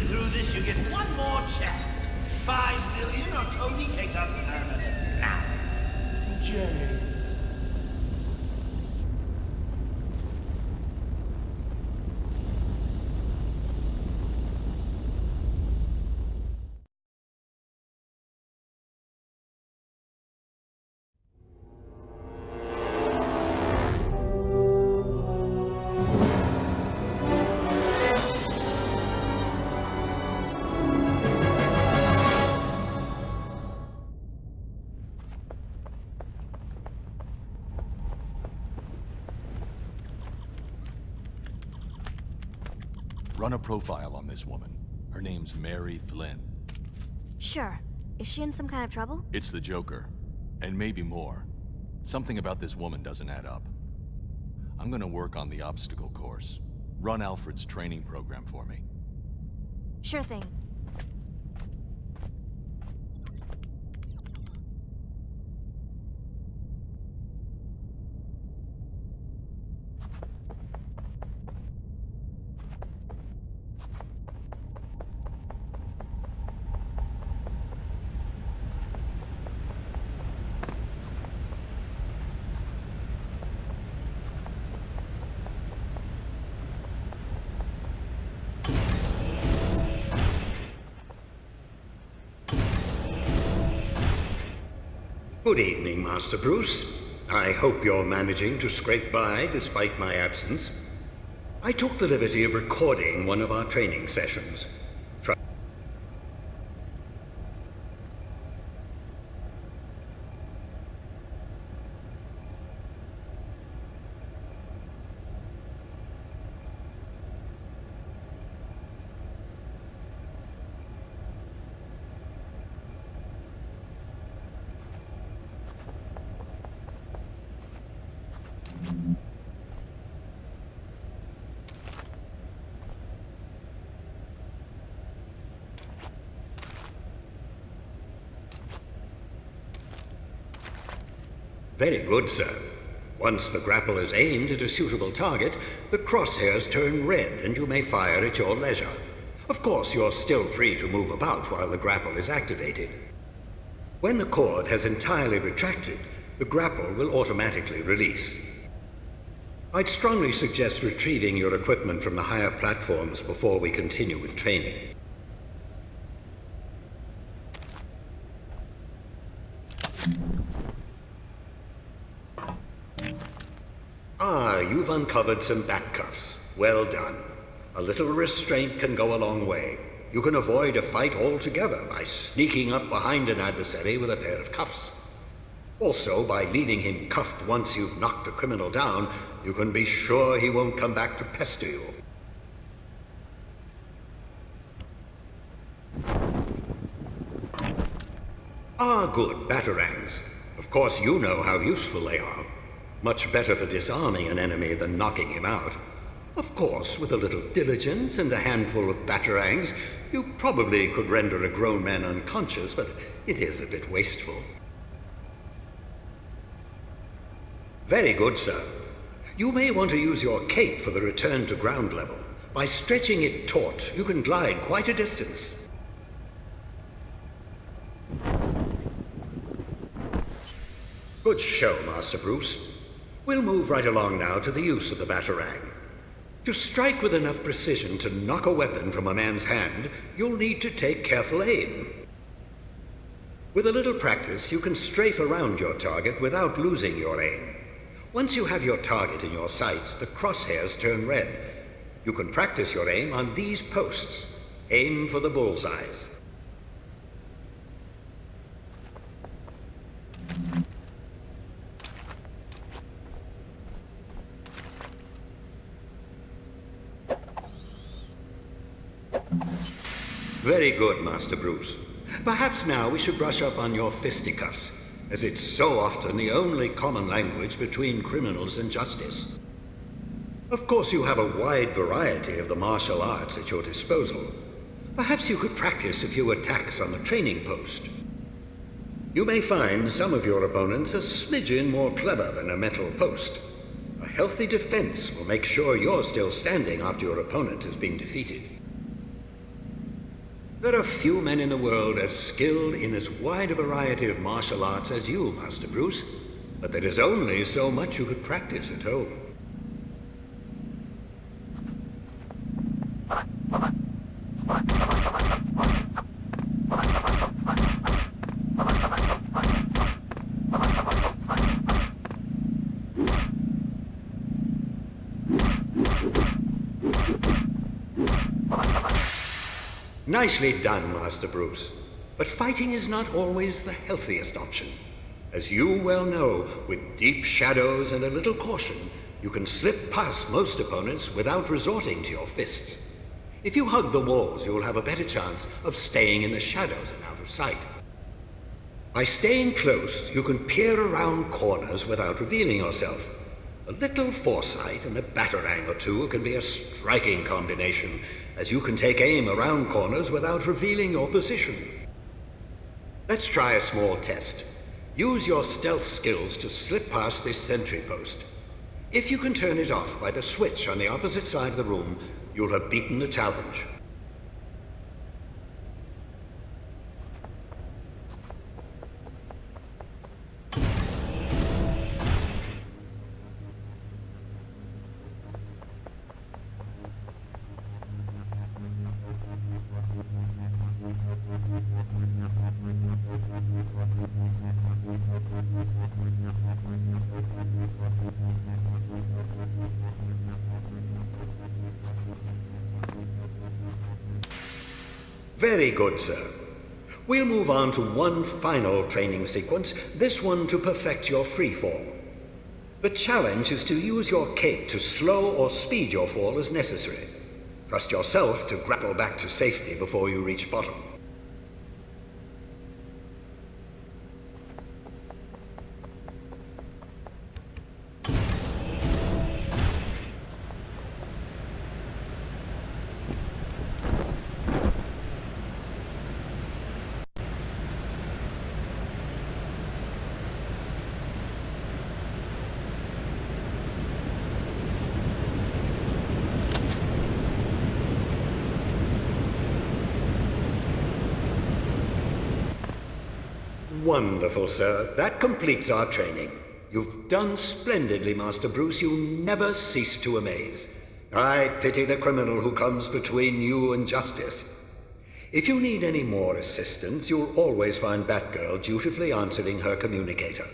through this, you get one more chance. 5 million or Tony takes a permanent nap. Jay. Run a profile on this woman. Her name's Mary Flynn. Sure. Is she in some kind of trouble? It's the Joker. And maybe more. Something about this woman doesn't add up. I'm gonna work on the obstacle course. Run Alfred's training program for me. Sure thing. Good evening, Master Bruce. I hope you're managing to scrape by despite my absence. I took the liberty of recording one of our training sessions. Very good, sir. Once the grapple is aimed at a suitable target, the crosshairs turn red and you may fire at your leisure. Of course, you're still free to move about while the grapple is activated. When the cord has entirely retracted, the grapple will automatically release. I'd strongly suggest retrieving your equipment from the higher platforms before we continue with training. Ah, you've uncovered some back cuffs. Well done. A little restraint can go a long way. You can avoid a fight altogether by sneaking up behind an adversary with a pair of cuffs. Also, by leaving him cuffed once you've knocked a criminal down, you can be sure he won't come back to pester you. Ah, good, batarangs. Of course you know how useful they are. Much better for disarming an enemy than knocking him out. Of course, with a little diligence and a handful of batarangs, you probably could render a grown man unconscious, but it is a bit wasteful. Very good, sir. You may want to use your cape for the return to ground level. By stretching it taut, you can glide quite a distance. Good show, Master Bruce. We'll move right along now to the use of the batarang. To strike with enough precision to knock a weapon from a man's hand, you'll need to take careful aim. With a little practice, you can strafe around your target without losing your aim. Once you have your target in your sights, the crosshairs turn red. You can practice your aim on these posts. Aim for the bullseyes. Very good, Master Bruce. Perhaps now we should brush up on your fisticuffs, as it's so often the only common language between criminals and justice. Of course, you have a wide variety of the martial arts at your disposal. Perhaps you could practice a few attacks on the training post. You may find some of your opponents a smidgen more clever than a metal post. A healthy defense will make sure you're still standing after your opponent has been defeated. There are few men in the world as skilled in as wide a variety of martial arts as you, Master Bruce, but there is only so much you could practice at home. Nicely done, Master Bruce. But fighting is not always the healthiest option. As you well know, with deep shadows and a little caution, you can slip past most opponents without resorting to your fists. If you hug the walls, you'll have a better chance of staying in the shadows and out of sight. By staying close, you can peer around corners without revealing yourself. A little foresight and a batarang or two can be a striking combination, as you can take aim around corners without revealing your position. Let's try a small test. Use your stealth skills to slip past this sentry post. If you can turn it off by the switch on the opposite side of the room, you'll have beaten the challenge. Very good, sir. We'll move on to one final training sequence, this one to perfect your free fall. The challenge is to use your cape to slow or speed your fall as necessary. Trust yourself to grapple back to safety before you reach bottom. Wonderful, sir. That completes our training. You've done splendidly, Master Bruce. You never cease to amaze. I pity the criminal who comes between you and justice. If you need any more assistance, you'll always find Batgirl dutifully answering her communicator.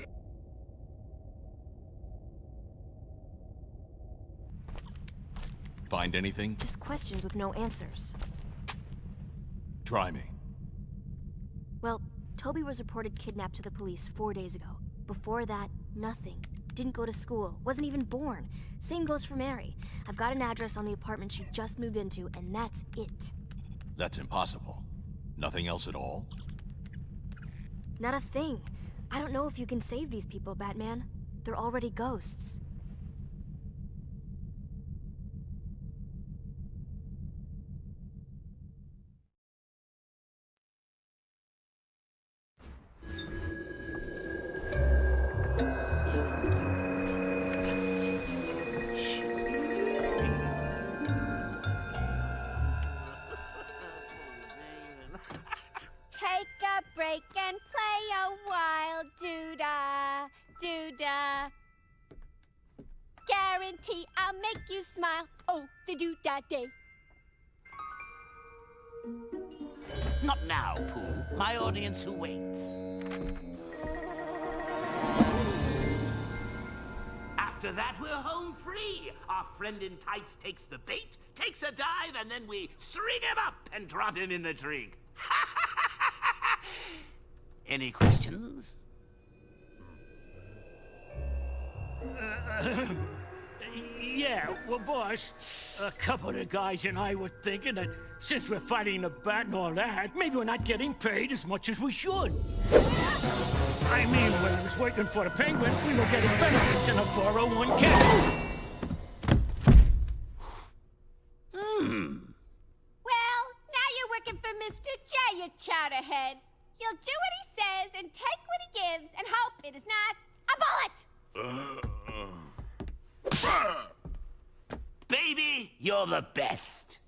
Find anything? Just questions with no answers. Try me. Well, Toby was reported kidnapped to the police 4 days ago. Before that, nothing. Didn't go to school, wasn't even born. Same goes for Mary. I've got an address on the apartment she just moved into, and that's it. That's impossible. Nothing else at all? Not a thing. I don't know if you can save these people, Batman. They're already ghosts. Break and play a while, doo-dah, doo-dah. Guarantee I'll make you smile, oh, the doo-dah day. Not now, Pooh. My audience who waits. After that, we're home free. Our friend in tights takes the bait, takes a dive, and then we string him up and drop him in the drink. Any questions? Yeah, well, boss, a couple of the guys and I were thinking that since we're fighting the bat and all that, maybe we're not getting paid as much as we should. I mean, when I was working for the Penguin, we were getting benefits in a 401k. Well, now you're working for Mr. J, you chowderhead. You'll do what he says and take what he gives and hope it is not a bullet! Baby, you're the best.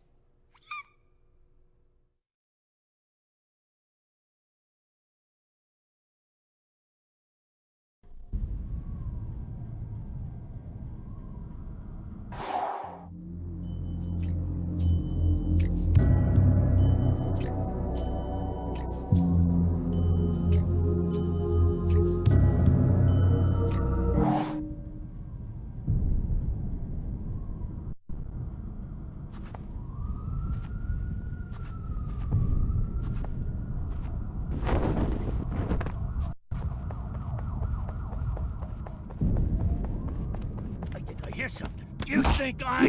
You think I...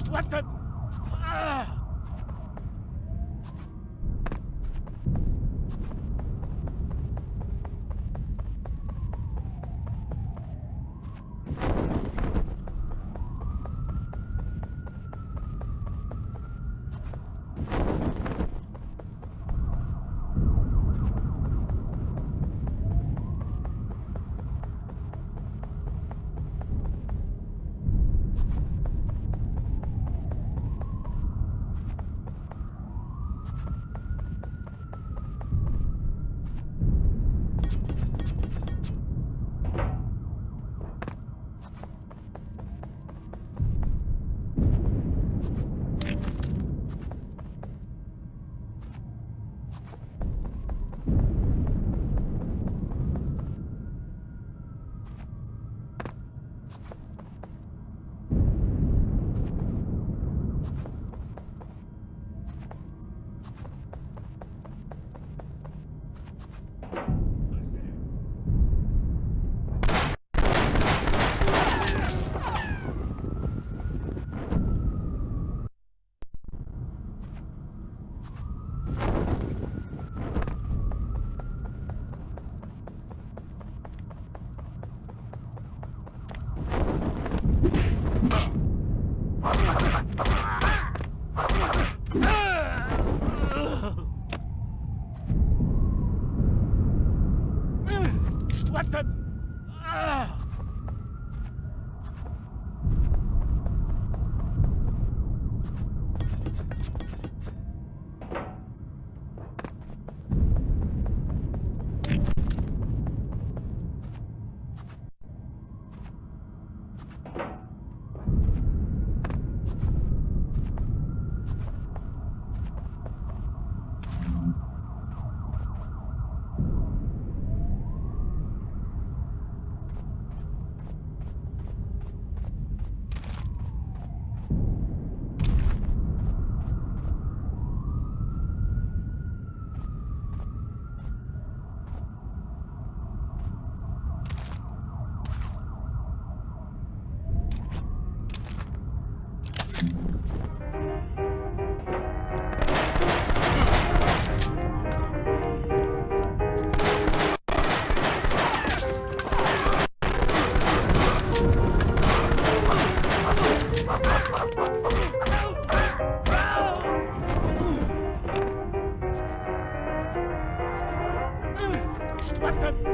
What the... What the... What the...